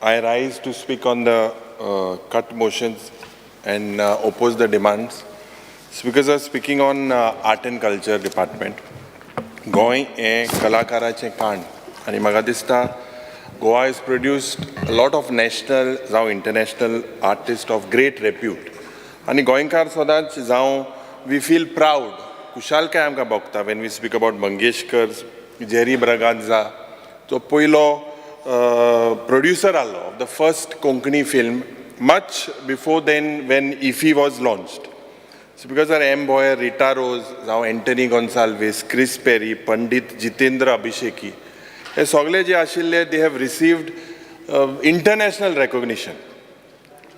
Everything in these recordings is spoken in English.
I rise to speak on the cut motions and oppose the demands. Speakers are speaking on art and culture department. Goan a kalakaraचे कांड आणि म्हाका दिसता Goa has produced a lot of national जावं international artists of great repute. आणि गोंयकार सदांच जावं we feel proud. कुशालकाय आमकां भोगता when we speak about Mangeshkar, Jerry Braganza, जो पयलो producer of the first Konkani film much before then when IFI was launched. So because our M. Boyer, Rita Rose, now Anthony Gonsalves, Chris Perry, Pandit Jitendra Abhisheki, they have received international recognition.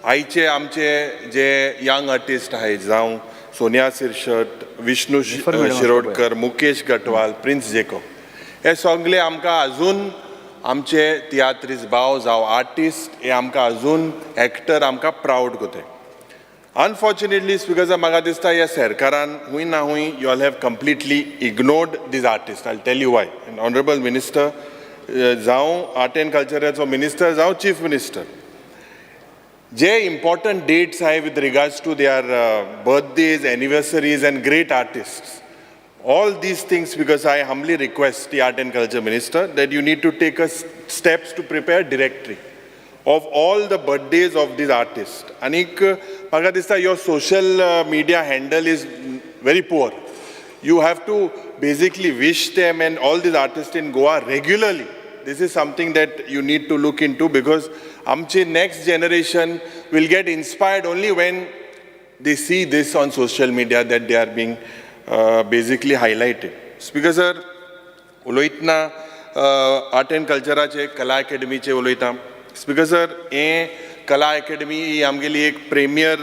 आयचे आमचे जे young artists आहेत जावं Sonia Shirsat, Vishnu Shirodkar, Mukesh गटवाल, prince Jacob हे सगळे आमकां अजून आमचे तियात्रीस भाव जावं आर्टिस्ट हे आमकां अजून एक्टर आमकां प्राऊड कोताय. Unfortunately, because म्हाका दिसता ह्या सरकारान हूंय ना हूंय you all have completely ignored these artists. I'll tell you why. An honorable minister जावं आर्ट एंड कल्चराचो मिनिस्टर जावं चीफ मिनिस्टर जे important dates आहाय with regards to their birthdays, anniversaries and great artists. All these things, because I humbly request the Art and Culture Minister that you need to take steps to prepare directory of all the birthdays of these artists. Anik, Pagadista, your social media handle is very poor. You have to basically wish them and all these artists in Goa regularly. This is something that you need to look into because Amche next generation will get inspired only when they see this on social media that they are being basically highlighted. Speaker sir, उलोयतना art and कल्चराचे कला अकॅडमीचे उलोयता. Speaker sir हे कला academy ही आमगेली एक premier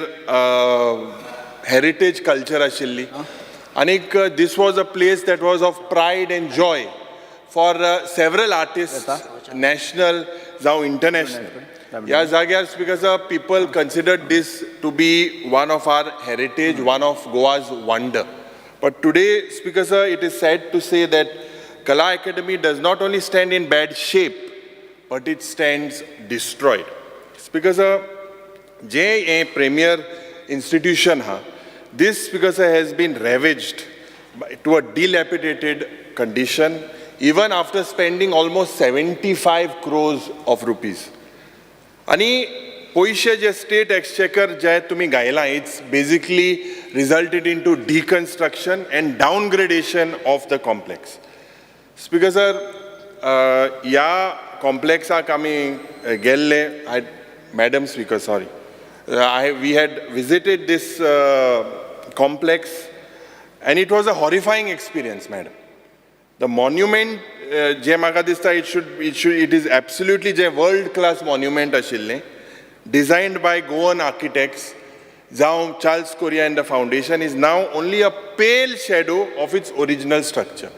heritage culture आशिल्ली आनीक this was a place that was of pride and joy for several artist national जावं इंटरनॅशनल. ह्या जाग्यार speaker sir people considered this to be one of our heritage, one of Goa's wonder. But today, Speaker sir, it is sad to say that Kala Academy does not only stand in bad shape, but it stands destroyed. Speaker sir, a premier institution this Speaker sir has been ravaged to a dilapidated condition, even after spending almost 75 crores of rupees. Ani poishe je state exchequer jay tumi gaila, it's basically resulted into deconstruction and downgradation of the complex. Speaker sir, ya complex kami gelle, Madam Speaker, sorry. We had visited this complex and it was a horrifying experience, madam. The monument, je maga dista, it is absolutely je world-class monument ashille, designed by Goan architects, Charles Correa and the foundation, is now only a pale shadow of its original structure.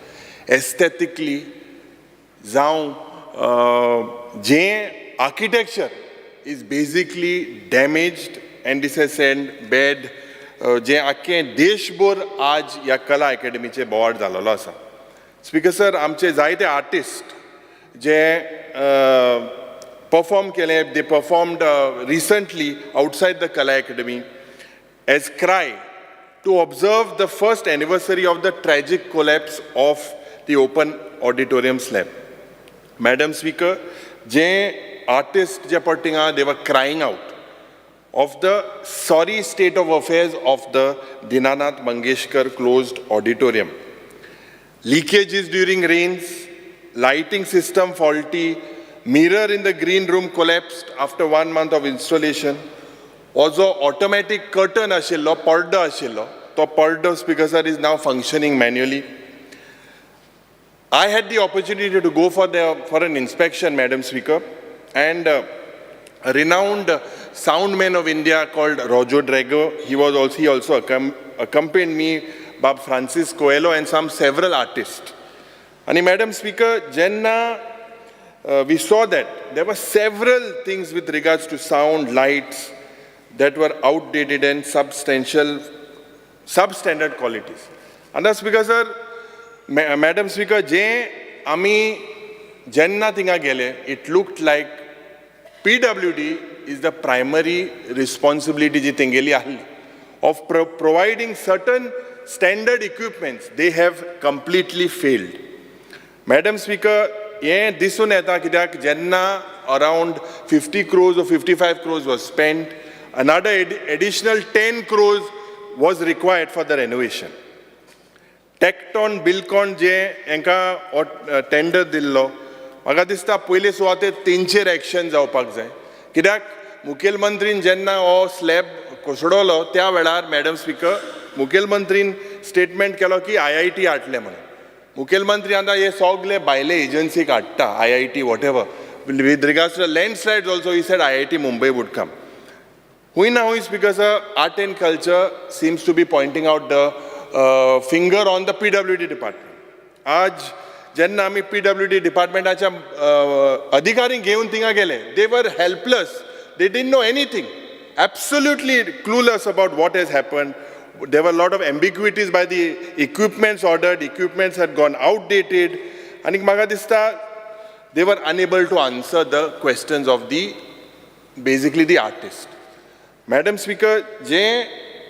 Aesthetically, architecture is basically damaged and this has sent bad. देशभर आज या कला अकॅडमीचे बोवाड जालोलो आसा. Speaker sir, आमचे जायते artist J perform kele, they performed recently outside the Kala Academy as cry to observe the first anniversary of the tragic collapse of the open auditorium slab. Madam Speaker, je artists je partinga, they were crying out of the sorry state of affairs of the Dinanath Mangeshkar closed auditorium. Leakages during rains, lighting system faulty, mirror in the green room collapsed after 1 month of installation. Also, automatic curtain ashillo, parda ashillo. So, parda, Speaker sir, is now functioning manually. I had the opportunity to go for an inspection, Madam Speaker, and a renowned sound man of India called Rojo Drago, he also accompanied me, Bob Francis Coelho, and several artists. And Madam Speaker, Jenna, we saw that there were several things with regards to sound, lights that were outdated and substandard qualities. And that's because, sir, Madam Speaker, Ami Jenna Tinga Gele, it looked like PWD is the primary responsibility ji tengeli ahli of providing certain standard equipments. They have completely failed. Madam Speaker, ye disun yeta kidak jenna around 50 crores or 55 crores was spent. Another additional 10 crores was required for the renovation. Tecton, Bilcon je enka tender dillo. Maga dista पहिले सुवाते 300 actions जावपाक जाय. कित्याक मुखेलमंत्रीन जेन्ना हो slab कोसडलो त्या वेळार madam speaker मुखेलमंत्रीन statement केलो की IIT हाडटले म्हणून. मुखेलमंत्री आतां हे सगळे भायले एजन्सीक हाडटा IIT whatever. With regards to the landslides also he said IIT Mumbai would come. Why now is because art and culture seems to be pointing out the finger on the PWD department. आज जेन्ना आमी PWD डिपार्टमेंटाच्या अधिकारींक घेवन थिंगा गेले, they were helpless. They didn't know anything. Absolutely clueless about what has happened. There were a lot of ambiguities by the equipments ordered. Equipments had gone outdated. And म्हाका दिसता they were unable to answer the questions of basically the artist. Madam Speaker, je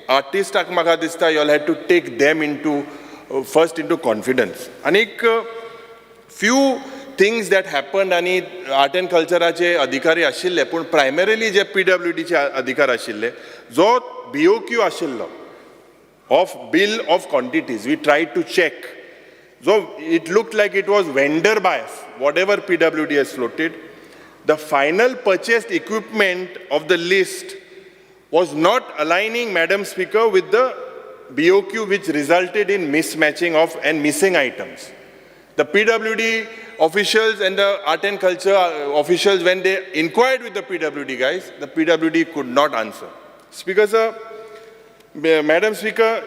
artist म्हाका दिसता you all had to take them first into confidence. And few things that happened आणि art and कल्चराचे अधिकारी आशिल्ले पूण primarily जे PWDचे अधिकार आशिल्ले जो BOQ आशिल्लो of bill of quantities we tried to check so it looked like it was vendor bias whatever PWD has floated. The final purchased equipment of the list was not aligning, Madam Speaker, with the BOQ, which resulted in mismatching of and missing items. The PWD officials and the art and culture officials, when they inquired with the PWD guys, the PWD could not answer. Speaker, sir, Madam Speaker,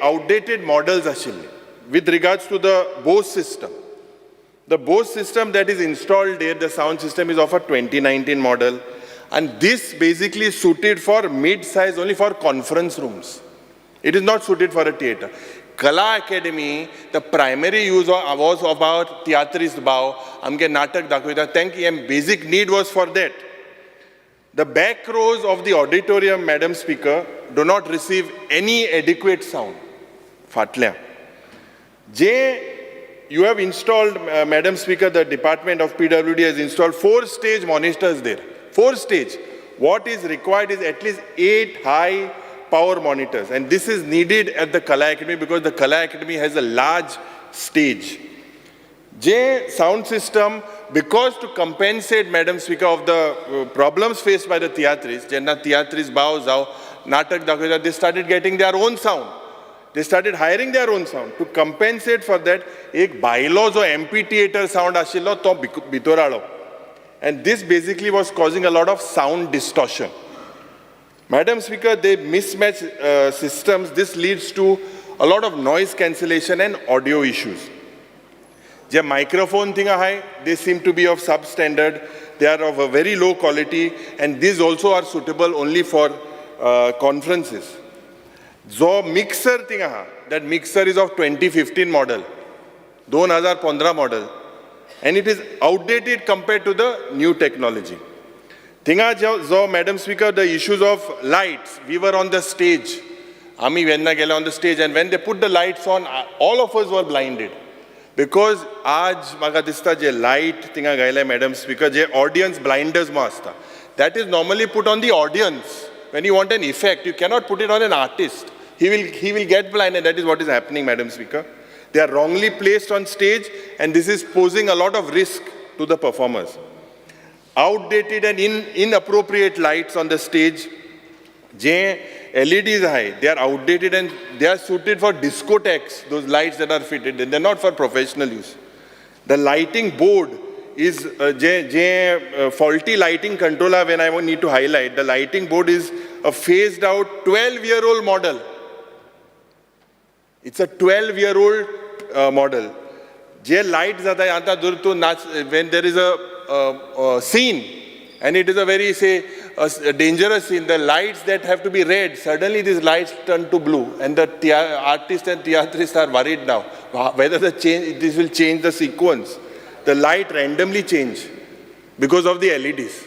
outdated models ashille with regards to the Bose system. The Bose system that is installed there, the sound system is of a 2019 model. And this basically is suited for mid-size, only for conference rooms. It is not suited for a theatre. Kala Academy, the primary use was about theatrist bhav, amke natak dakhvita. Thank you. Basic need was for that. The back rows of the auditorium, Madam Speaker, do not receive any adequate sound. Fatlya. You have installed, Madam Speaker, the Department of PWD has installed 4-stage monitors there. 4-stage. What is required is at least 8 high power monitors, and this is needed at the Kala Academy because the Kala Academy has a large stage. Sound system, because to compensate, Madam Speaker, of the problems faced by the theatrists, jenna theatrists bhav jao, natak dakhvita, they started getting their own sound. They started hiring their own sound. To compensate for that, ek bylaws or amphitheater sound ashilo to bitoralo. And this basically was causing a lot of sound distortion. Madam Speaker, they mismatch systems. This leads to a lot of noise cancellation and audio issues. The microphone thing high, they seem to be of substandard. They are of a very low quality, and these also are suitable only for conferences. So mixer thing that mixer is of 2015 model, 2015 model, and it is outdated compared to the new technology. Madam Speaker, the issues of lights. We were on the stage. Ami venna gela on the stage, and when they put the lights on, all of us were blinded. Because aaj maga dista je light tinga gaila, Madam Speaker, je audience blinders maasta. That is normally put on the audience. When you want an effect, you cannot put it on an artist. He will get blinded. That is what is happening, Madam Speaker. They are wrongly placed on stage, and this is posing a lot of risk to the performers. Outdated and inappropriate lights on the stage. LEDs high, they are outdated and they are suited for discotheques, those lights that are fitted, and they're not for professional use. The lighting board is faulty lighting controller. When I need to highlight, the lighting board is a phased out 12-year-old model. It's a 12-year-old model. Lights when there is a scene, and it is a very, a dangerous scene, the lights that have to be red, suddenly these lights turn to blue, and the artists and theatrists are worried now whether this will change the sequence. The light randomly change because of the LEDs.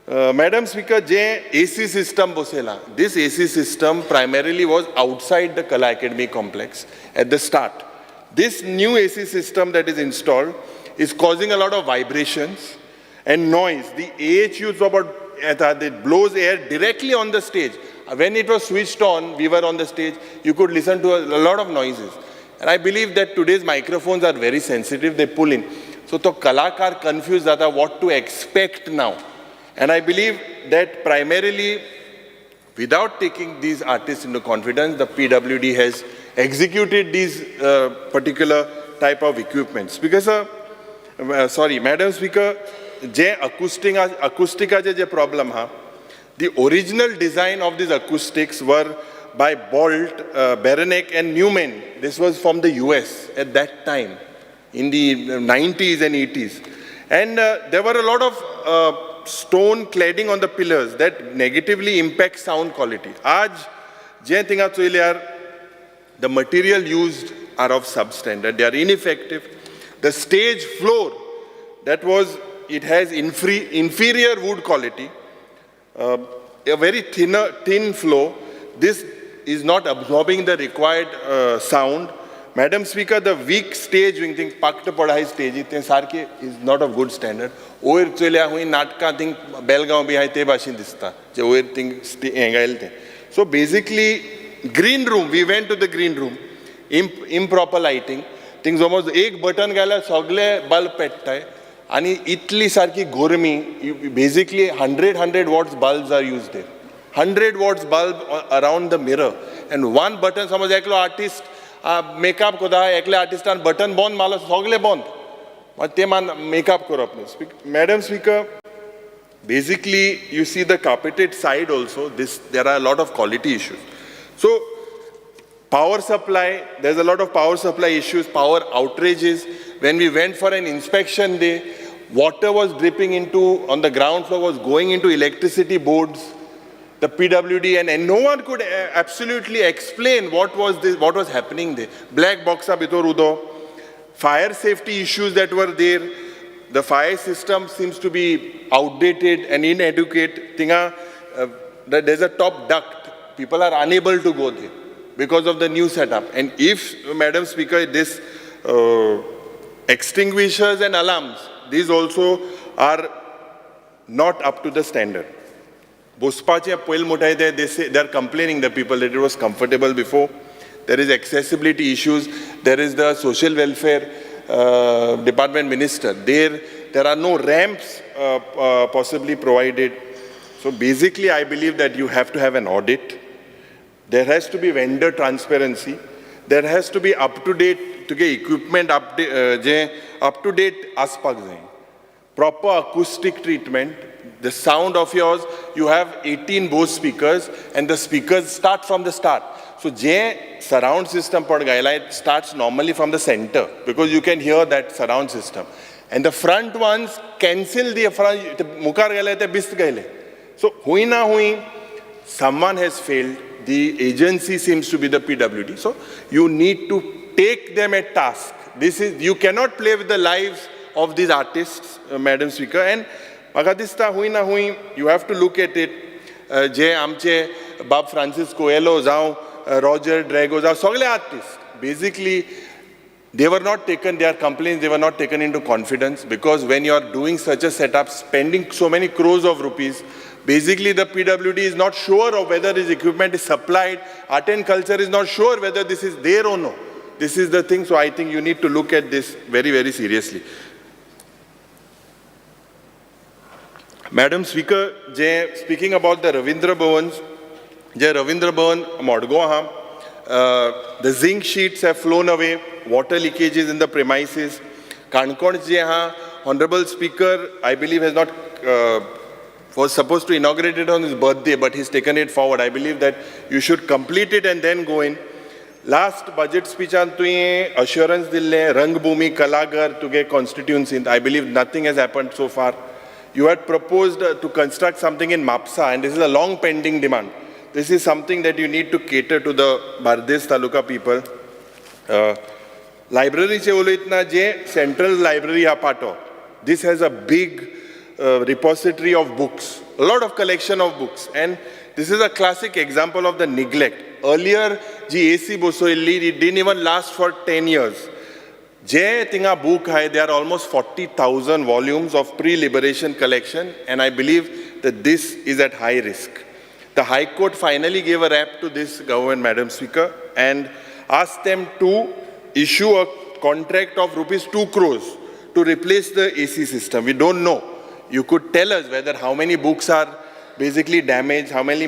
Madam Speaker, AC system bosela. This AC system primarily was outside the Kala Academy complex at the start. This new AC system that is installed is causing a lot of vibrations and noise. The AHUs it blows air directly on the stage. When it was switched on, we were on the stage, you could listen to a lot of noises. And I believe that today's microphones are very sensitive, they pull in. So to Kalakar confused that what to expect now. And I believe that primarily, without taking these artists into confidence, the PWD has executed these particular type of equipments. Because, Madam Speaker, acoustica problem ha, the original design of these acoustics were by Bolt, Beranek and Newman. This was from the US at that time, in the 90s and 80s. And there were a lot of stone cladding on the pillars that negatively impact sound quality. The material used are of substandard, they are ineffective. The stage floor, it has inferior wood quality, a very thin floor. This is not absorbing the required sound. Madam Speaker, the weak stage wing thing, pakta padhai stage, is not of good standard. Oir chilya hui natka thing Belgaon bihai te bashin dista. Je oir thing engail the. So basically, green room. We went to the green room. Improper lighting. Things almost एक button gala सगळे bulb पेटताय. आणि इतली सारखी गोरमी. Basically 100 watts bulbs are used there. 100 watts bulb around the mirror. And one button, समज एकलो artist makeup कोदा एकले आर्टिस्टान button बंद मालो सगळे बंद मग ते मान मेकअप करप न्ही. Madam Speaker, basically you see the carpeted side also, there are a lot of quality issues. So power supply, there's a lot of power supply issues, power outrages. When we went for an inspection day, water was dripping on the ground floor, was going into electricity boards. The PWD and no one could absolutely explain what was happening there. Black box bitorudo, fire safety issues that were there. The fire system seems to be outdated and inadequate. There's a top duct. People are unable to go there because of the new setup. And if, Madam Speaker, this extinguishers and alarms, these also are not up to the standard. They are complaining, the people, that it was comfortable before. There is accessibility issues. There is the social welfare department minister. There are no ramps possibly provided. So basically, I believe that you have to have an audit. There has to be vendor transparency. There has to be up-to-date equipment, up-to-date aspag. Proper acoustic treatment. The sound of yours, you have 18 Bose speakers and the speakers start from the start. So surround system starts normally from the center because you can hear that surround system. And the front ones cancel the front, so hui na hui, someone has failed. The agency seems to be the PWD. So you need to take them at task. You cannot play with the lives of these artists, Madam Speaker. And you have to look at it. Bob Francis Coelho, Roger Drago, Sogle artists. Basically, they were not taken, their complaints, they were not taken into confidence because when you are doing such a setup, spending so many crores of rupees, basically the PWD is not sure of whether this equipment is supplied. Art and culture is not sure whether this is there or no. This is the thing, so I think you need to look at this very, very seriously. Madam Speaker, speaking about the Ravindra Bhavans, Ravindra Bhavan Modgo, the zinc sheets have flown away, water leakages in the premises. Kankon Honorable Speaker, I believe was supposed to inaugurate it on his birthday, but he's taken it forward. I believe that you should complete it and then go in. Last budget speech assurance dille Rangbhumi Kalagar to get constituency. I believe nothing has happened so far. You had proposed to construct something in Mapsa, and this is a long pending demand. This is something that you need to cater to the Bardes Taluka people. Library che central library apato. This has a big repository of books, a lot of collection of books. And this is a classic example of the neglect. Earlier, ji AC bosoilli, it didn't even last for 10 years. Je tinga book hai, there are almost 40,000 volumes of pre-liberation collection, and I believe that this is at high risk. The High Court finally gave a rap to this government, Madam Speaker, and asked them to issue a contract of rupees 2 crores to replace the AC system. We don't know. You could tell us whether how many books are basically damaged, how many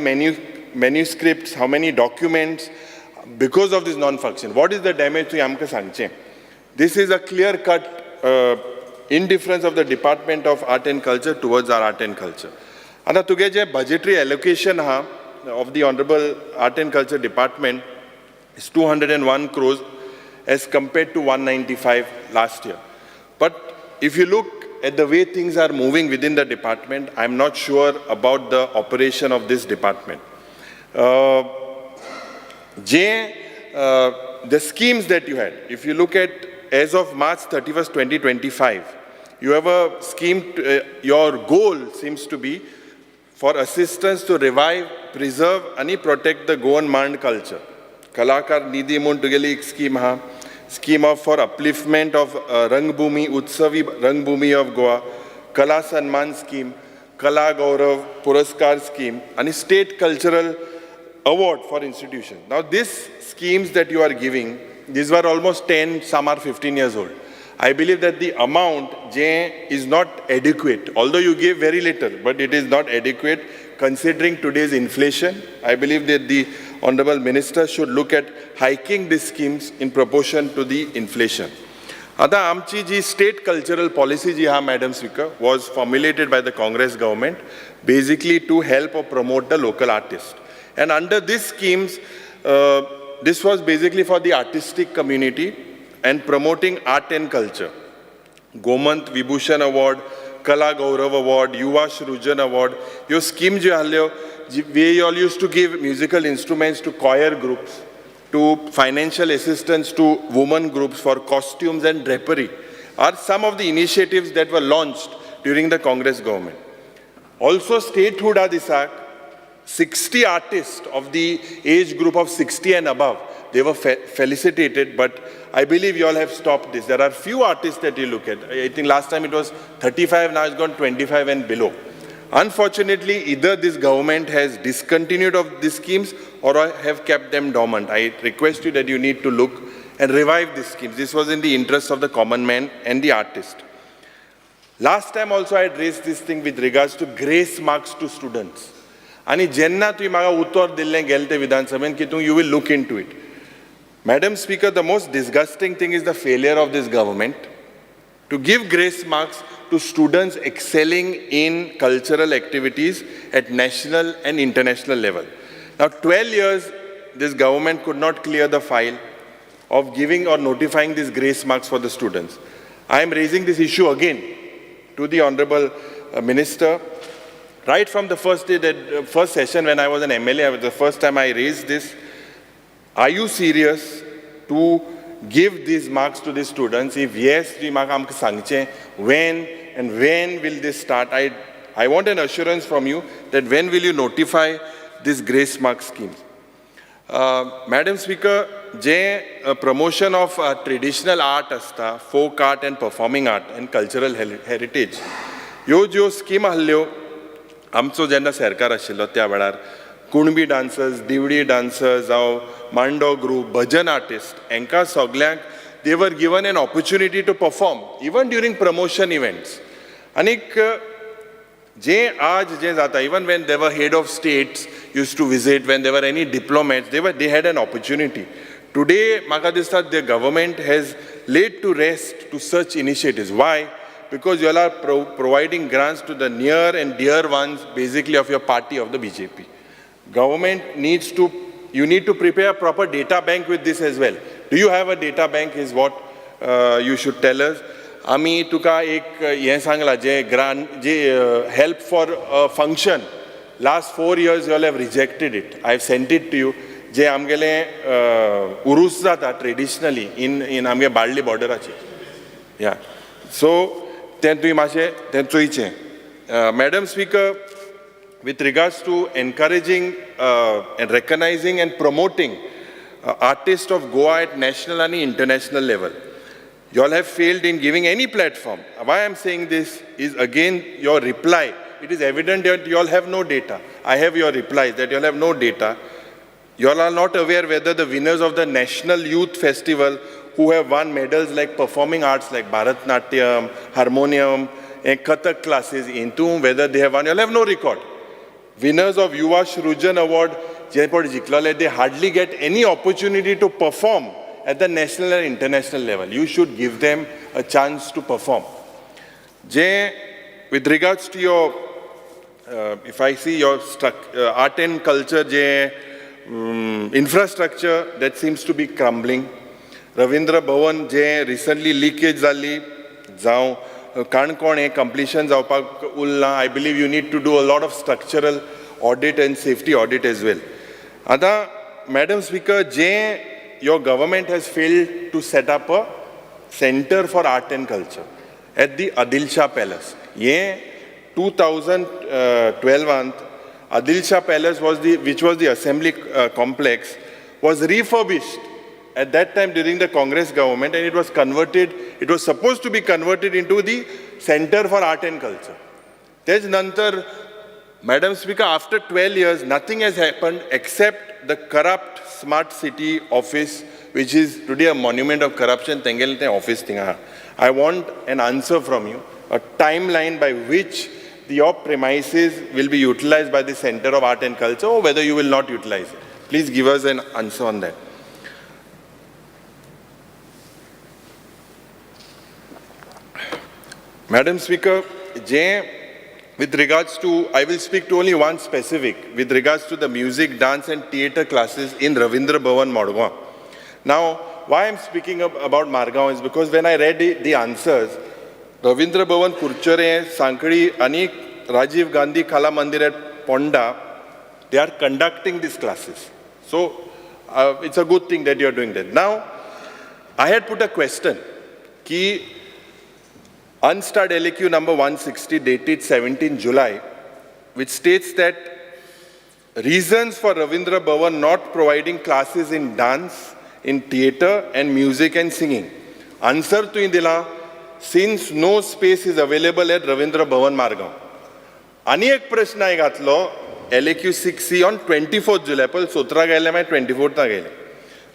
manuscripts, how many documents because of this non-function. What is the damage to Yamka Sangche? This is a clear-cut indifference of the Department of Art and Culture towards our art and culture. And the budgetary allocation of the Honorable Art and Culture Department is 201 crores as compared to 195 last year. But if you look at the way things are moving within the department, I'm not sure about the operation of this department. The schemes that you had, if you look at as of March 31st, 2025, you have a scheme, your goal seems to be for assistance to revive, preserve, and protect the Goan Mand culture. Kalakar Nidhi Muntugeli scheme for upliftment of Rangbhumi, Utsavi Rangbhumi of Goa, Kala Sanman scheme, Kala Gaurav Puraskar scheme, and a state cultural award for institutions. Now these schemes that you are giving, these were almost 10, some are 15 years old. I believe that the amount is not adequate, although you give very little, but it is not adequate considering today's inflation. I believe that the Honorable Minister should look at hiking these schemes in proportion to the inflation. Ada amchi ji state cultural policy ji Madam Speaker, was formulated by the Congress government basically to help or promote the local artists. And under these schemes, this was basically for the artistic community and promoting art and culture. Gomant Vibhushan Award, Kala Gaurav Award, Yuva Shrujan Award, your scheme we all used to give musical instruments to choir groups, to financial assistance to women groups for costumes and drapery, are some of the initiatives that were launched during the Congress government. Also, statehood Adisak, 60 artists of the age group of 60 and above, they were felicitated, but I believe you all have stopped this. There are few artists that you look at. I think last time it was 35, now it's gone 25 and below. Unfortunately, either this government has discontinued of these schemes or have kept them dormant. I request you that you need to look and revive these schemes. This was in the interest of the common man and the artist. Last time also I had raised this thing with regards to grace marks to students. And jenna tu maga uttor dille gelte Vidhan Sabhan ki you will look into it. Madam Speaker, the most disgusting thing is the failure of this government to give grace marks to students excelling in cultural activities at national and international level. Now, 12 years, this government could not clear the file of giving or notifying these grace marks for the students. I am raising this issue again to the Honorable Minister. Right from the first day, that first session when I was an MLA, the first time I raised this, are you serious to give these marks to the students? If yes, when will this start? I want an assurance from you that when will you notify this grace mark schemes? Madam Speaker, promotion of traditional art asta, folk art and performing art and cultural heritage. Jo scheme hallyo, amcho jenna सरकार आशिल्लो त्या वेळार Kunbi dancers, दिवडी dancers, मांडो group, भजन artist, हांकां सगल्यांक they were given an opportunity to perform even during promotion events. Anik जे जाता, even when there were head of states used to visit, when there were any diplomats, they had an opportunity. Today, म्हाका दिसता the government has laid to rest to such initiatives. Why? Because you all are providing grants to the near and dear ones, basically of your party, of the BJP. Government needs to, you need to prepare a proper data bank with this as well. Do you have a data bank is what you should tell us. Ami tuka ek ye sangla je grant je help for a function. Last 4 years you all have rejected it. I have sent it to you. Je amgele urus jata traditionally in amge Badli border ache. Yeah. So ten tui mashe ten tuiche. Madam Speaker, with regards to encouraging and recognizing and promoting artists of Goa at national and international level, you all have failed in giving any platform. Why I'm saying this is again your reply. It is evident that you all have no data. I have your replies that you all have no data. You all are not aware whether the winners of the National Youth Festival who have won medals like performing arts like Bharatnatyam, Harmonium, and Kathak classes into whether they have won. You all have no record. Winners of Yuva Shrujan Award, they hardly get any opportunity to perform at the national and international level. You should give them a chance to perform. With regards to your, if I see your art and culture, infrastructure, that seems to be crumbling. Ravindra Bhavan, recently leakage zali, completion I believe you need to do a lot of structural audit and safety audit as well. Madam Speaker, your government has failed to set up a Center for Art and Culture at the Adil Shah Palace. 2012 Adil Shah Palace was which was the assembly complex, was refurbished at that time during the Congress government, and it was converted, it was supposed to be converted into the Center for Art and Culture. Nantar, Madam Speaker, after 12 years, nothing has happened except the corrupt Smart City office, which is today a monument of corruption. I want an answer from you, a timeline by which your premises will be utilized by the Center of Art and Culture, or whether you will not utilize it. Please give us an answer on that. Madam Speaker, with regards to, I will speak to only one specific, with regards to the music, dance and theatre classes in Ravindra Bhavan, Margaon. Now, why I'm speaking about Margaon is because when I read the answers, Ravindra Bhavan, Kurchere, Sankadi, and Rajiv Gandhi Kala Mandir at Ponda, they are conducting these classes. So, it's a good thing that you're doing that. Now, I had put a question, ki Unstarred LAQ number 160 dated 17 July, which states that reasons for Ravindra Bhavan not providing classes in dance, in theatre and music and singing. Answer to Indila, since no space is available at Ravindra Bhavan Margaon. Ani ek prashna hai gatlo, LAQ 6C on 24th July, pal 17 gaile mai 24th ta gaile.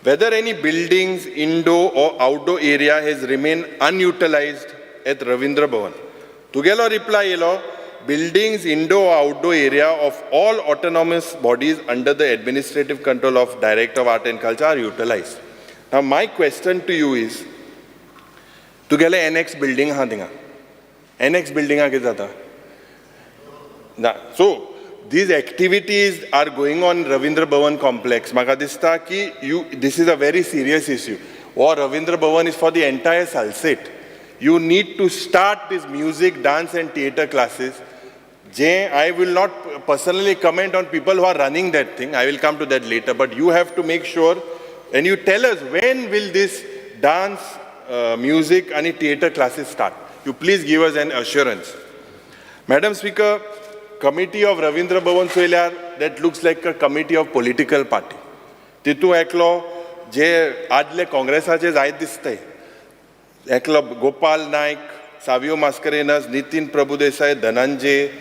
Whether any buildings, indoor or outdoor area has remained unutilized at Ravindra Bhavan. Tugelo reply yelo, buildings, indoor or outdoor area of all autonomous bodies under the administrative control of Director of Art and Culture are utilized. Now my question to you is, Tugele NX building ha dinga. NX building ha kizata. So these activities are going on in Ravindra Bhavan complex. Maka dista ki this is a very serious issue. Or Ravindra Bhavan is for the entire Salsette. You need to start these music, dance and theatre classes. I will not personally comment on people who are running that thing. I will come to that later. But you have to make sure, and you tell us when will this dance, music and theatre classes start. You please give us an assurance. Madam Speaker, committee of Ravindra Bhavan Soilyar, that looks like a committee of political party. Titu eklo, adle Congressache zaid distay. Eklo Gopal Naik, Savio Mascarenas, Nitin Prabhudesai, Dhananjay,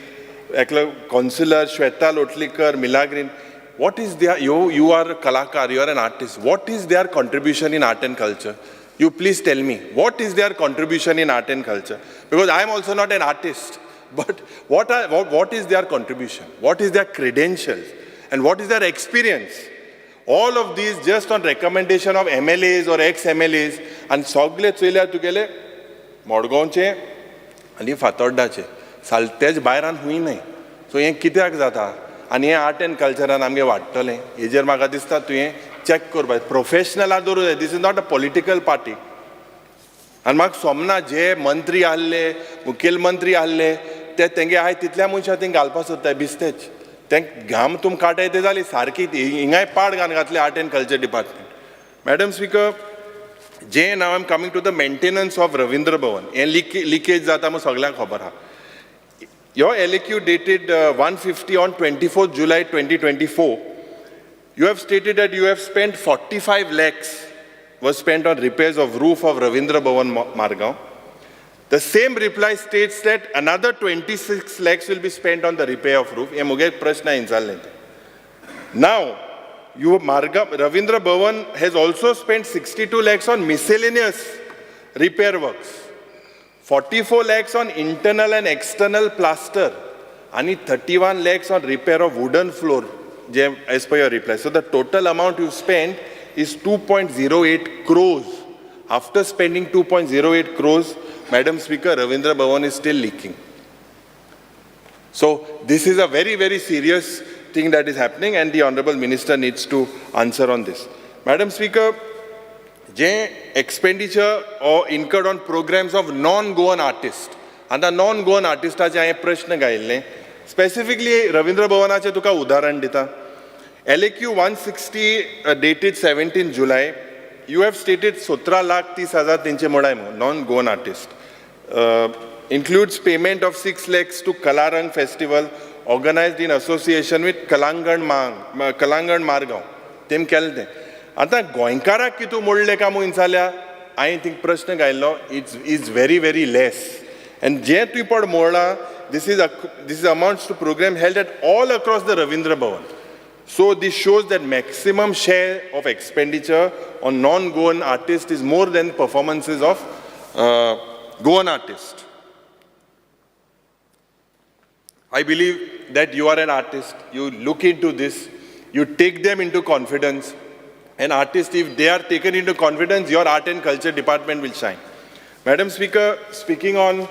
Eklo Councillor, Shweta Lotlikar, Milagrin. What is their, you are a Kalakar, you are an artist. What is their contribution in art and culture? You please tell me, what is their contribution in art and culture? Because I am also not an artist. But what is their contribution? What is their credentials? And what is their experience? All of these just on recommendation of MLAs or ex-MLAs and sogle chwela tugele Margaon che ani Fatorda che saltej bayran hui nahi. So ye kityak jata ani ye art and culture an amge vattale ye jer maga dista tu ye check kor bai professional adoru. This is not a political party. And mag somna je mantri alle mukhil mantri alle te tenge hai titल्या मनशा thing घालपास सोदताय बिस्तेच. घाम तुम काटाय ते जाली सारकी हिंगाय पाड घान घातले art and culture department. Madam Speaker, now I'm coming to the maintenance of Ravindra Bhavan. And leakage जाता मग सगळ्यांक खबर हा. your LAQ dated 150 on 24th July 2024, you have stated that you have spent 45 lakhs was spent on repairs of roof of Ravindra Bhavan Margaon. The same reply states that another 26 lakhs will be spent on the repair of roof. Now, Ravindra Bhavan has also spent 62 lakhs on miscellaneous repair works, 44 lakhs on internal and external plaster, and 31 lakhs on repair of wooden floor, as per your reply. So the total amount you spent is 2.08 crores. After spending 2.08 crores, Madam Speaker, Ravindra Bhavan is still leaking. So this is a very, very serious thing that is happening, and the Honorable Minister needs to answer on this. Madam Speaker, expenditure or incurred on programs of non-Goan artists, and the non-Goan artists are prashna gaile. Specifically, Ravindra Bhavanache tuka udaharan dita. LAQ 160 dated 17 July, you have stated 17 lakh 30,000 tinche modai non-Goan artist. Includes payment of 6 lakhs to Kalarang Festival organized in association with Kalangan Margaon. Tem kelte. Ata Goinkara kitu modle kamu insalya, I think prashna gailo is very, very less. And je tu pod moda, this is amounts to program held at all across the Ravindra Bhavan. So this shows that maximum share of expenditure on non-Goan artists is more than performances of Goan artists. I believe that you are an artist, you look into this, you take them into confidence, and artists, if they are taken into confidence, your art and culture department will shine. Madam Speaker, speaking on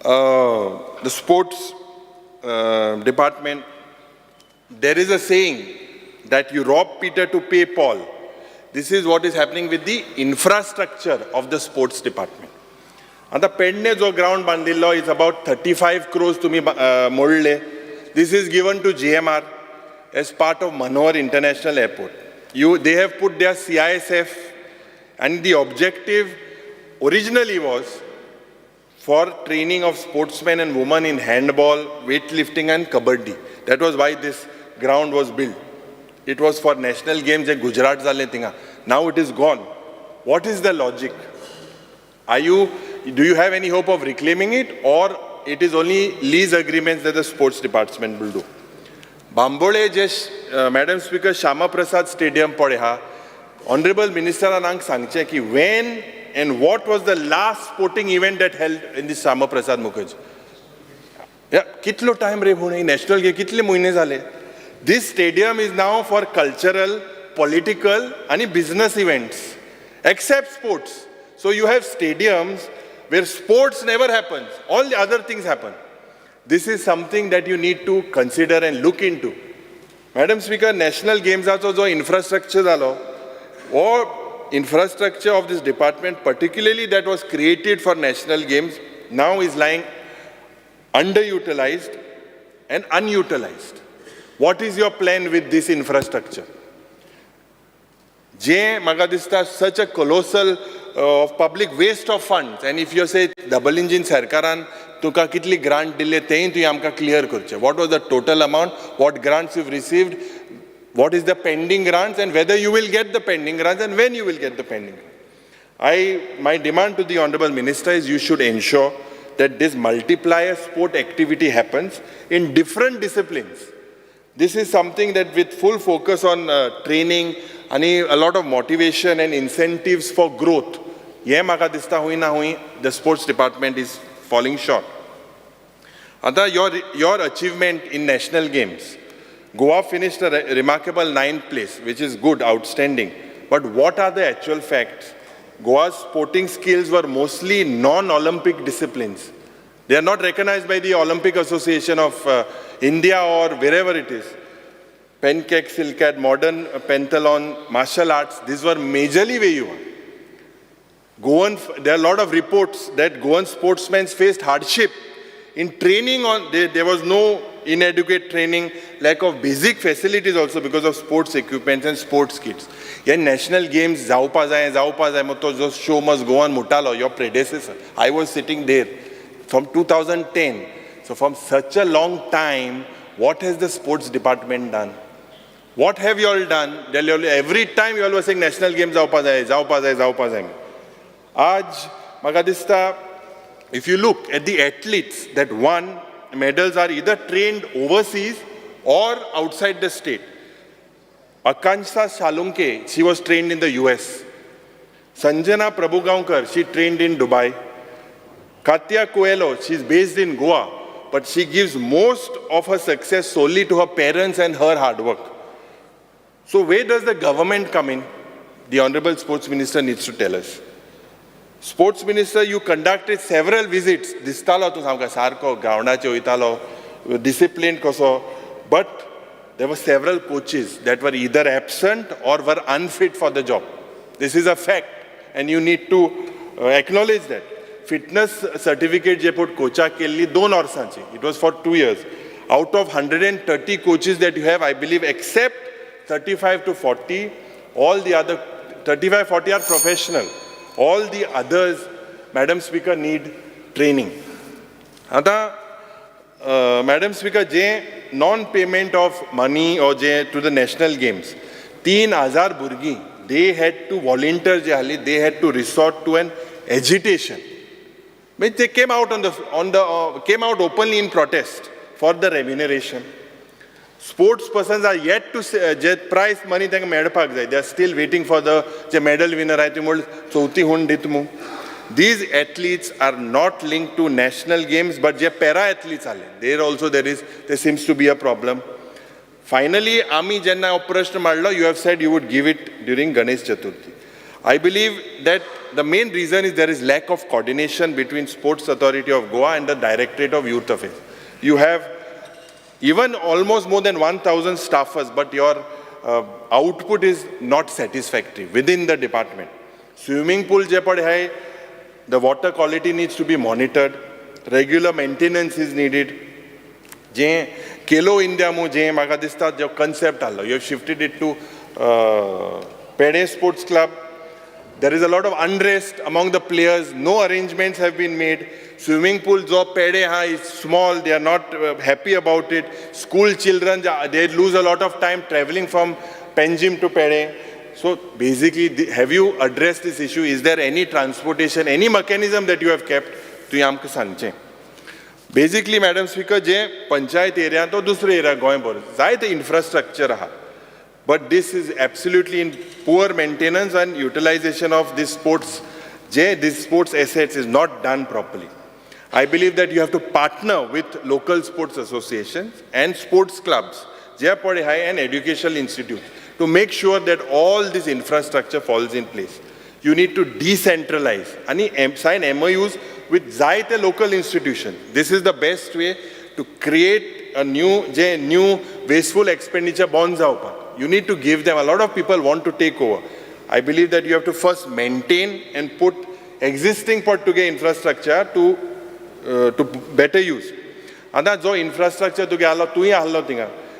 the sports department, there is a saying that you rob Peter to pay Paul. This is what is happening with the infrastructure of the sports department. And the Pendne jo ground bandillo is about 35 crores to me modle. This is given to GMR as part of Manohar International Airport. They have put their CISF, and the objective originally was for training of sportsmen and women in handball, weightlifting and kabaddi. That was why this ground was built. It was for national games in Gujarat zale tinga. Now it is gone. What is the logic? Do you have any hope of reclaiming it, or it is only lease agreements that the sports department will do? Bambole Madam Speaker, Shama Prasad Stadium pade ha. Honorable Minister anang sangche ki when and what was the last sporting event that held in the Shama Prasad Mukherjee? Yeah, kitlo time re bhune national game kitle muine zale. This stadium is now for cultural, political and business events, except sports. So you have stadiums where sports never happens, all the other things happen. This is something that you need to consider and look into. Madam Speaker, national games are also infrastructure or infrastructure of this department, particularly that was created for national games, now is lying underutilized and unutilized. What is your plan with this infrastructure? Magadista, such a colossal of public waste of funds, and if you say double engine sarkaran tuka kitli grant dille tein tu amka clear kurche. What was the total amount, what grants you've received, what is the pending grants, and whether you will get the pending grants and when you will get the pending grants. My demand to the Honorable Minister is you should ensure that this multiplier sport activity happens in different disciplines. This is something that with full focus on training and a lot of motivation and incentives for growth, the sports department is falling short. Your achievement in national games, Goa finished a remarkable 9th place, which is good, outstanding. But what are the actual facts? Goa's sporting skills were mostly non-Olympic disciplines. They are not recognized by the Olympic Association of India or wherever it is. Pancake, silkat, modern pentathlon, martial arts, these were majorly where you were. Goan, there are a lot of reports that Goan sportsmen faced hardship in training. There was no inadequate training, lack of basic facilities also because of sports equipment and sports kits. Yeah, national games, the show must go on mutalo, your predecessor. I was sitting there from 2010. So from such a long time, what has the sports department done? What have you all done? Every time you all were saying national games जावपा जाय. Aj, म्हाका दिसता, if you look at the athletes that won medals are either trained overseas or outside the state. Akansha Shalunke, she was trained in the US. Sanjana Prabhugaonkar, she trained in Dubai. Katya Coelho, she's based in Goa, but she gives most of her success solely to her parents and her hard work. So where does the government come in? The Honorable Sports Minister needs to tell us. Sports Minister, you conducted several visits. Distalo tu samka sarko, groundache oitalo, disciplined koso, but there were several coaches that were either absent or were unfit for the job. This is a fact, and you need to acknowledge that. Fitness certificate je put coacha kelli 2 वर्सांची. It was for 2 years. Out of 130 coaches that you have, I believe, except 35 to 40, all the other 35, 40 are professional. All the others, Madam Speaker, need training. Ata, Madam Speaker, je non-payment of money or je to the national games, 3,000 burgi, they had to volunteer, they had to resort to an agitation. Means they came out came out openly in protest for the remuneration. Sports persons are yet to say, prize money they are still waiting for the medal winner. These athletes are not linked to national games, but para athletes are there seems to be a problem. Finally, Ami Janna Operation Madla, you have said you would give it during Ganesh Chaturthi. I believe that the main reason is there is lack of coordination between Sports Authority of Goa and the Directorate of Youth Affairs. You have even almost more than 1,000 staffers, but your output is not satisfactory within the department. Swimming pool je pade hai, the water quality needs to be monitored, regular maintenance is needed. Je Kelo India mu je maga dista jo concept allo, you have shifted it to Pede Sports Club. There is a lot of unrest among the players, no arrangements have been made. Swimming pool jo pede ha is small, they are not happy about it. School children, they lose a lot of time traveling from Panjim to Pede. So basically, have you addressed this issue? Is there any transportation, any mechanism that you have kept? To yamke sanche. Basically, Madam Speaker, je panchayat area to dusre area goy bor. Zai the infrastructure ha. But this is absolutely in poor maintenance and utilization of this sports assets is not done properly. I believe that you have to partner with local sports associations and sports clubs, and educational institutes to make sure that all this infrastructure falls in place. You need to decentralize and sign MOUs with Zaite local institutions. This is the best way to create a new wasteful expenditure bonds out. You need to give them, a lot of people want to take over. I believe that you have to first maintain and put existing Portuguese infrastructure to better use. And that's infrastructure to get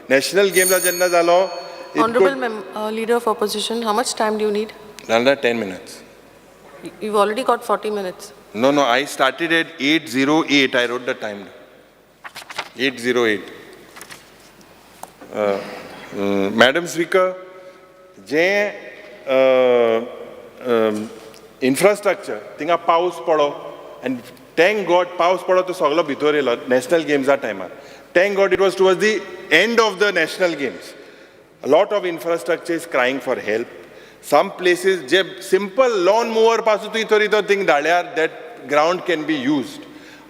national games agenda. Honorable Leader of Opposition, how much time do you need? Under 10 minutes. You've already got 40 minutes. No, I started at 8:08. I wrote the time. 8:08. Madam Speaker, infrastructure, tinga paus pado, and thank God paus pado to soglo bitorela national games are time. Thank God it was towards the end of the national games. A lot of infrastructure is crying for help. Some places, simple lawn mower pasu tu thing that ground can be used.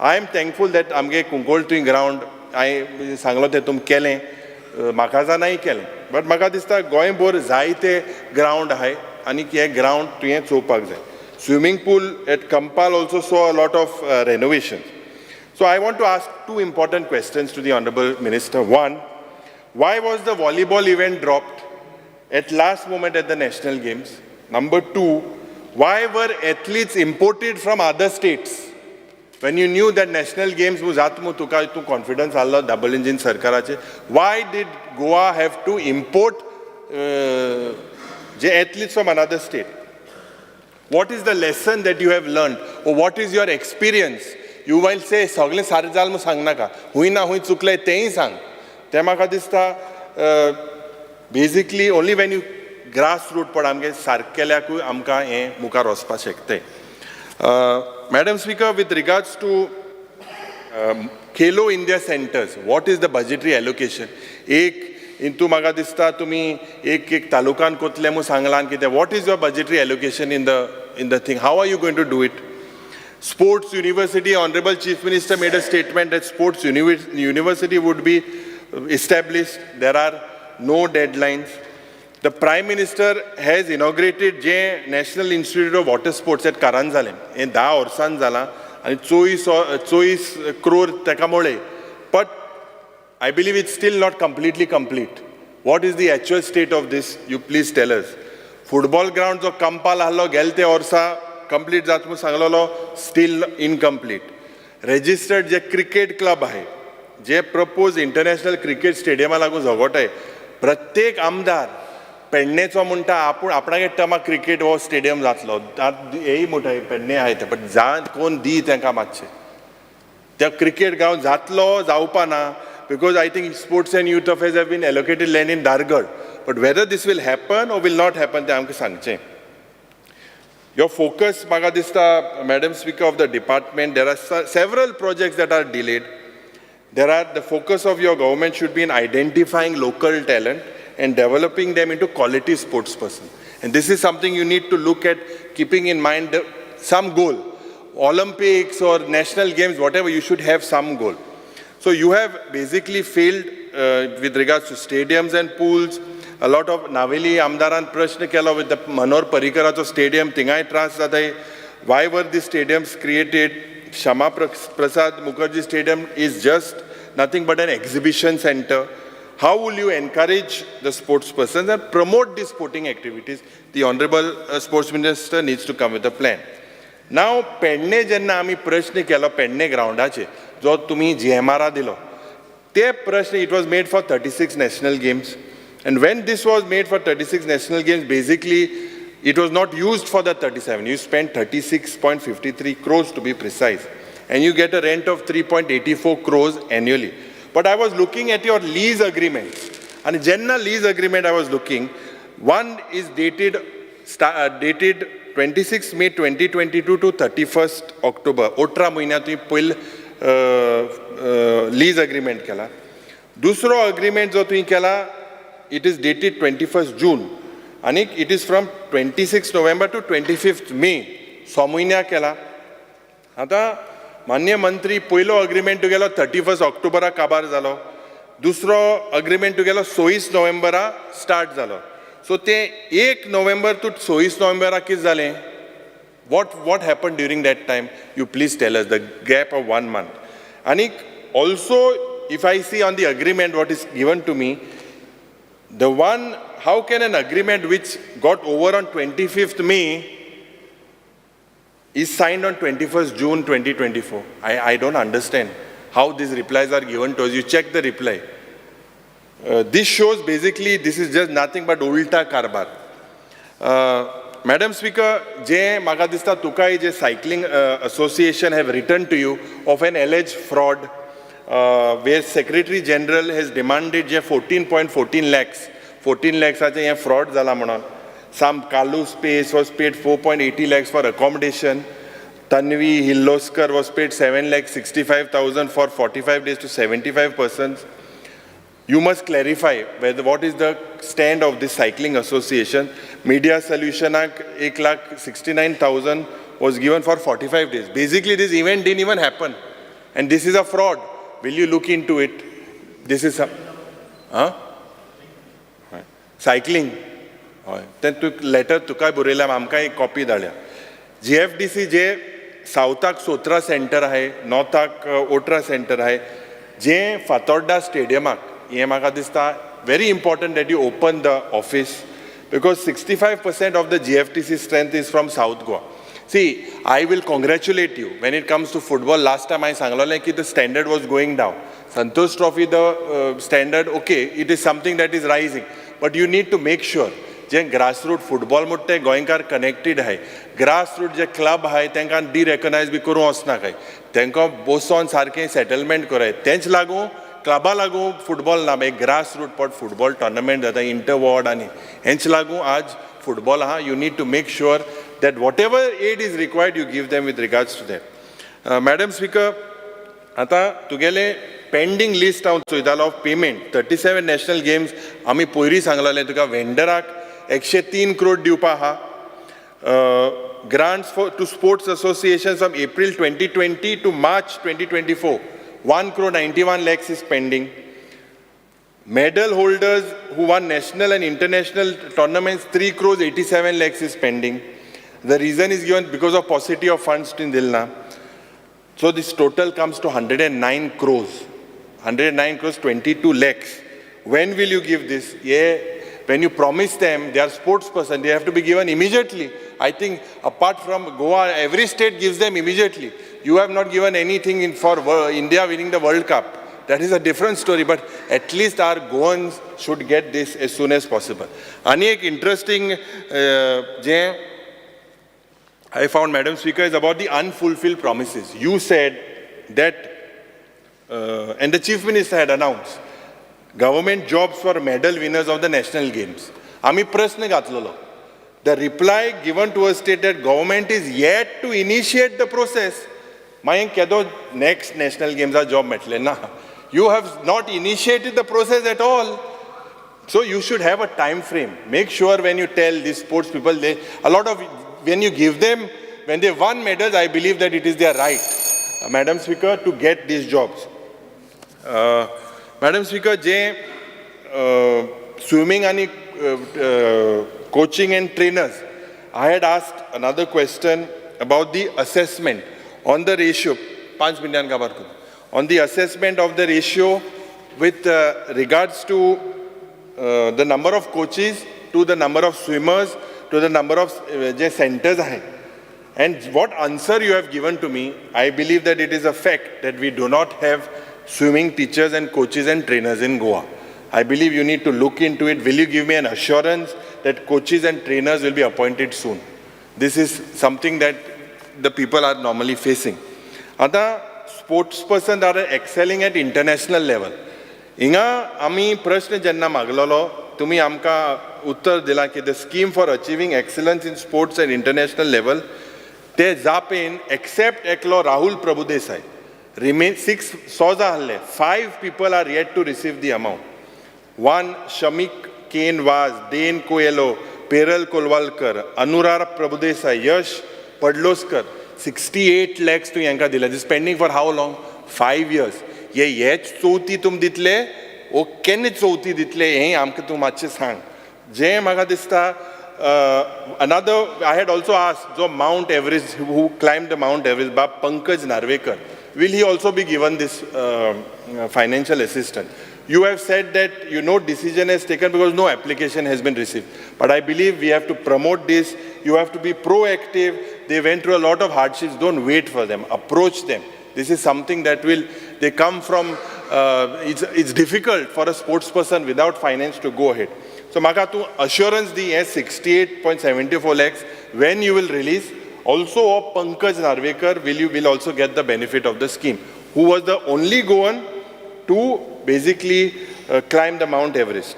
I am thankful that amge kungol to ground. I sanglo te tum kele. Makaza nahi kele, but maka dista goyim bor zaite ground hai, ani kiye ground tuye chopak zai. Swimming pool at Kampal also saw a lot of renovations. So I want to ask two important questions to the Honorable Minister. One, why was the volleyball event dropped at last moment at the National Games? Number two, why were athletes imported from other states? When you knew that national games was tu confidence Allah double engine sarkarache, why did Goa have to import athletes from another state? What is the lesson that you have learned, or what is your experience you वाईल से सगळें सारें जालें म्हूण सांगनाका, हूंय ना हूंय चुकलें तेंय सांग. तें म्हाका दिसता basically only when you grass root पड आमगे सारकेल्याकूय आमकां हें मुखार वचपाक शकते. Madam Speaker, with regards to Khelo India centers, what is the budgetary allocation? इंतू म्हाका दिसता तुमी एक तालुकान कोतले म्हूण सांगलां कितें. What is your budgetary allocation in the thing? How are you going to do it? Sports University, Honorable Chief Minister made a statement that Sports University would be established. There are no deadlines. The Prime Minister has inaugurated the National Institute of Water Sports at Karanzalem. In 10 वर्सां जाला आनी 24 crore तेका मोळे. But I believe it's still not completely complete. What is the actual state of this? You please tell us. Football ground जो कंपाल आहलो गेल ते वर्सा complete जात म्हणून सांगलेलो, still incomplete. Registered जे cricket club आहे, जे proposed international cricket stadium लागून झगोटाय, प्रत्येक आमदार पेडणेचो म्हणटा आपणागे टर्मा क्रिकेट हो स्टेडियम जातलो. हेय म्हणटा पेडणे आहाय ते, बट कोण दी तांकां मातशें. त्या क्रिकेट ग्रावंड जातलो जावपा ना, because I think Sports and Youth Affairs have been allocated land in Dargad. But whether this will happen or will not happen, ते आमकां सांगचें. Your focus, म्हाका दिसता, Madam Speaker of the department, there are several projects that are delayed. The focus of your government should be in identifying local talent and developing them into quality sports person. And this is something you need to look at, keeping in mind some goal. Olympics or national games, whatever, you should have some goal. So you have basically failed with regards to stadiums and pools. A lot of Naveli Amdaran Prashna Kela with the Manor Parikaracho stadium, Tingai Trans Zatai. Why were these stadiums created? Shama Prasad Mukherjee Stadium is just nothing but an exhibition center. How will you encourage the sports persons and promote these sporting activities? The Honorable Sports Minister needs to come with a plan. Now, Pedne jenna आमी प्रश्न केलो पेडणे ग्राउंडाचे जो तुम्ही GMR दिलो ते प्रश्न, it was made for 36 national games, and when this was made for 36 national games, basically it was not used for the 37. You spent 36.53 crores to be precise, and you get a rent of 3.84 crores annually. But I was looking at your lease agreements, and jenna lease agreement I was looking, one is dated 26 May 2022 to 31st October. Otra महिन्यात तुम्ही पहिल lease agreement केला. दुसरो agreement जो तुम्ही केला, it is dated 21st June, and it is from 26 November to 25th May. 6 महिन्या केला. आता मान्य मंत्री पहिलो अग्रीमेंट तुगेलो 31st ऑक्टोबरा काबार जालो, दुसरो अग्रीमेंट तुगेलो 26 नोव्हेंबरा स्टार्ट जालो. सो ते 1 नोव्हेंबर टू 26 नोव्हेंबरा कितें जालें? What happened during that time? You please tell us, the gap of 1 month. And also, if I see on the agreement what is given to me, how can an agreement which got over on 25th May is signed on 21st June 2024? I don't understand how these replies are given to us. You check the reply. This shows basically this is just nothing but ulta karbar. Madam Speaker, je म्हाका दिसता तुकाय जे cycling association have written to you of an alleged fraud where Secretary General has demanded je 14.14 lakhs. 14 lakhs ache ye fraud zala म्हणून. Some Kalu Space was paid 4.80 lakhs for accommodation. Tanvi Hilloskar was paid 7,65,000 for 45 days to 75 persons. You must clarify what is the stand of this cycling association. Media Solution 1,69,000 was given for 45 days. Basically, this event didn't even happen. And this is a fraud. Will you look into it? This is a... Cycling. Then letter तुका बरयल्या आमकां एक copy धाडल्या. GFDC जे साउथाक सोत्रा centre आहे, नॉर्थाक ओट्रा centre आहे, जे फातोड्डा स्टेडियमाक हे म्हाका दिसता very important that you open the office, because 65% of the GFTC strength is from South Goa. See, I will congratulate you when it comes to football. Last time I सांगलेलें की the standard was going down. Santosh Trophy, the standard, okay, it is something that is rising. But you need to make sure J grassroots football म्हणटा गोंयकार connected आहे, grassroots जे club आहे तांकां डिरेकग्नायज B करूं वचना काय. तांकां बसोन सारकें सेटलमेंट कराय. तेंच लागून क्लबा लागून फुटबॉल ना, एक grass root pot football tournament जाता इंटर वॉर्ड आनी हेंच लागून आज फुटबॉल आहा. You need to make sure that whatever aid is required, you give them with regards to that. Madam Speaker, आता तुगेले पेंडिंग लिस्ट हांव चोयतालो ऑफ पेमेंट 37 नॅशनल गेम्स आमी पयलीं सांगलेलें तुका वेंडराक 103 crore दिवपा आहा. Grants to sports associations from April 2020 to March 2024, 1.91 crore is pending. Medal holders who won national and international tournaments, 3.87 crore is pending. The reason is given because of paucity of funds in Dilna. So this total comes to 109 crores. 109 crores, 22 lakhs. When will you give this? Yeah, when you promise them, they are sports person, they have to be given immediately. I think apart from Goa, every state gives them immediately. You have not given anything for India winning the World Cup. That is a different story, but at least our Goans should get this as soon as possible. Ani ek interesting I found, Madam Speaker, is about the unfulfilled promises. You said that, and the Chief Minister had announced, government jobs for medal winners of the national games. Ami prashna gatlolo. The reply given to us stated that government is yet to initiate the process. Mayen kedo next national games are job metle na. You have not initiated the process at all. So you should have a time frame. Make sure when you tell these sports people, when you give them, when they won medals, I believe that it is their right, Madam Speaker, to get these jobs. Madam Speaker, swimming and coaching and trainers, I had asked another question about the assessment on the ratio, 5 minute ka bar on the assessment of the ratio with regards to the number of coaches to the number of swimmers to the number of centers. And what answer you have given to me, I believe that it is a fact that we do not have swimming teachers and coaches and trainers in Goa. I believe you need to look into it. Will you give me an assurance that coaches and trainers will be appointed soon? This is something that the people are normally facing. Other sports persons are excelling at international level. Inga ami prashna janna maglolo. तुम्ही आमकां उत्तर दिलां की the scheme for achieving excellence in sports at international level ते जापेन except एकलो Rahul Prabhudesai remain 6 soza halle 5 people are yet to receive the amount. 1 Shamik Kane Vaz, Dane Coelho, Peral Kolwalkar, Anurag Prabhudesai, Yash Padloskar, 68 lakhs to yanka dila. This is pending for how long? 5 years. Ye chouthi tum ditle ओ केन्ना चवथी दितले हें आमकां तूं मातशें सांग. जें म्हाका दिसता another, I had also asked, जो Mount Everest, who climbed the Mount Everest, Bab Pankaj Narvekar, will he also be given this financial assistance? You have said that no decision has taken because no application has been received. But I believe we have to promote this. You have to be proactive. They went through a lot of hardships. Don't wait for them. Approach them. This is something that they come from, it's difficult for a sports person without finance to go ahead. So, Maka, tu assurance the 68.74 lakhs when you will release. Also, of Pankaj Narvekar will also get the benefit of the scheme, who was the only Goan to basically climb the Mount Everest.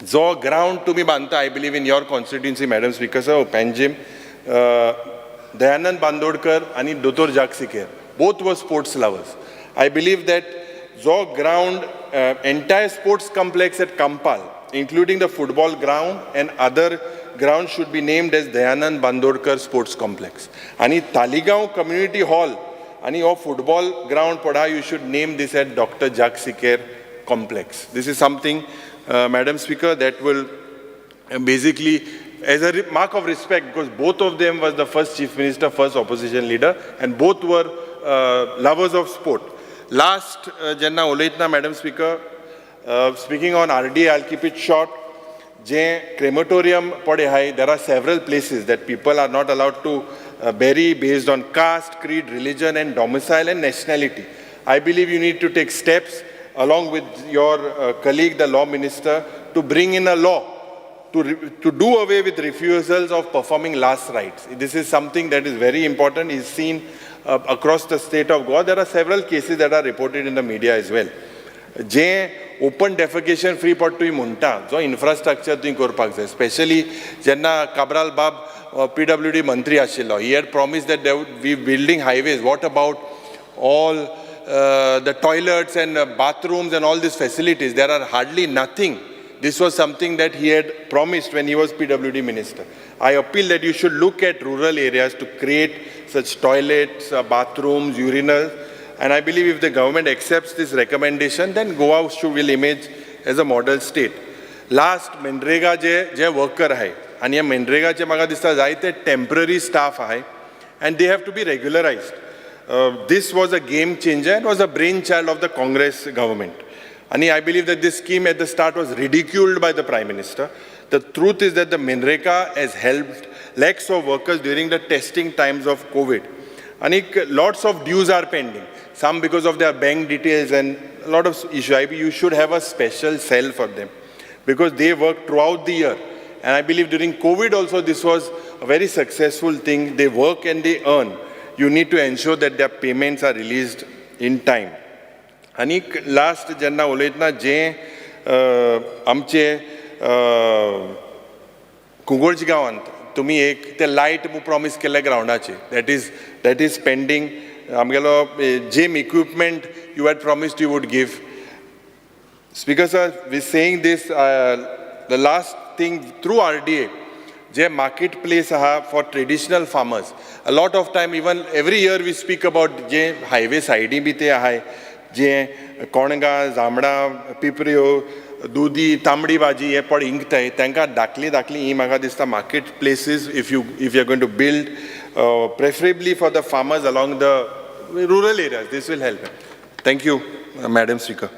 So, ground to me banta, I believe in your constituency, Madam Speaker, sir, Panjim, Dayanand Bandodkar and Dr. Jaksikher, both were sports lovers. I believe that Zo ground, entire sports complex at Kampal, including the football ground and other grounds, should be named as Dayanand Bandodkar Sports Complex. Ani Taligaon Community Hall, ani o football ground pada, you should name this at Dr. Jaksikher Complex. This is something, Madam Speaker, that will basically, as a mark of respect, because both of them was the first Chief Minister, first opposition leader, and both were lovers of sport. Last, Janna Olaitna, Madam Speaker, speaking on RDA, I'll keep it short. Crematorium pade hai, there are several places that people are not allowed to bury based on caste, creed, religion, and domicile and nationality. I believe you need to take steps along with your colleague, the law minister, to bring in a law to do away with refusals of performing last rites. This is something that is very important. Is seen across the state of Goa, there are several cases that are reported in the media as well. J open defecation free pot तुई म्हणटा, जो infrastructure तुई करपाक जाय, especially जेन्ना Cabral Bab PWD मंत्री आशिल्लो, he had promised that they would be building highways. What about all the toilets and bathrooms and all these facilities? There are hardly nothing. This was something that he had promised when he was PWD minister. I appeal that you should look at rural areas to create such toilets, bathrooms, urinals. And I believe if the government accepts this recommendation, then Goa will emerge as a model state. Last, Manrega je worker hai, and ye Manrega je maga dista jaite temporary staff hai, and they have to be regularized. This was a game changer. It was a brainchild of the Congress government. And I believe that this scheme at the start was ridiculed by the Prime Minister. The truth is that the Manrega has helped lakhs of workers during the testing times of COVID. And lots of dues are pending. Some because of their bank details and a lot of issues. You should have a special cell for them because they work throughout the year. And I believe during COVID also this was a very successful thing. They work and they earn. You need to ensure that their payments are released in time. And last jenna uletna je amche Kugorji गावांत तुम्ही एक ते light promise केले ग्राउंडाचे that is pending. आमगेलो gym equipment you had promised you would give. Speaker sir, we're saying this the last thing through RDA je marketplace for traditional farmers. A lot of time, even every year we speak about je highway side bhi te hai je कोणगा जांबळा पिपऱ्यो दुदी तांबडी भाजी हे पण इंकताय तांकां दाखली ही म्हाका दिसता market places if you are going to build preferably for the farmers along the rural areas, this will help. Thank you, Madam Speaker.